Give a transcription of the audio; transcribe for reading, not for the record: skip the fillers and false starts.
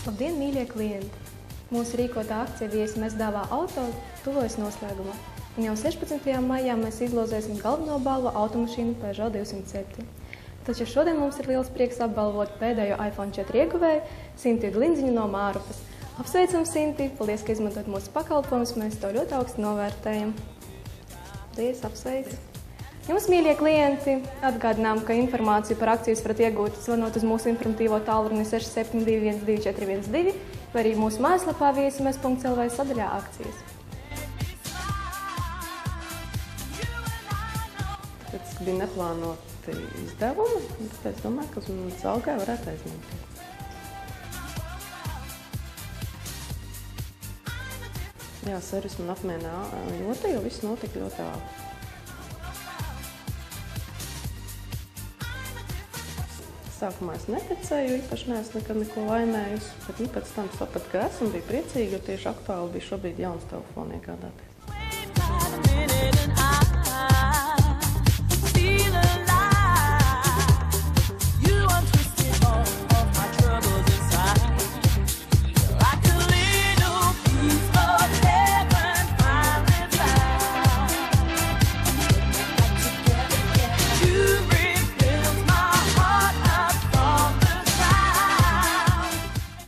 Labdien, mīļie klienti! Mūsu rīkotā akcija Viesi mēs dāvā auto tuvojas noslēgumā. Un jau 16. maijā mēs izlozēsim galveno balvu automašīnu Peugeot 207. Taču šodien mums ir liels prieks apbalvot pēdējo iPhone 4 ieguvēju Sinti Gliņdziņu no Mārupas. Apsveicam, Sinti! Paldies, ka izmantojat mūsu pakalpojumus, mēs to ļoti augstu novērtējam. Paldies, apsveicu! Jums, mīļie klienti, atgādinām, ka informāciju par akcijas varat iegūt zvanot uz mūsu informatīvo tālruni 672 12 vai arī mūsu mājaslapā viesimes.lv sadaļā akcijas. Tāpēc bija neplānoti izdevumi, bet es domāju, ka uz algai varētu aizņemties. Jā, servis man apmienā ļoti, jo viss notika ļoti ātri. Sākumā es neticēju, īpaši neesmu nekad neko laimējusi, bet pēc tam sapratu, ka esmu, biju priecīga, jo tieši aktuāli bija šobrīd jauns telefonu iegādāties.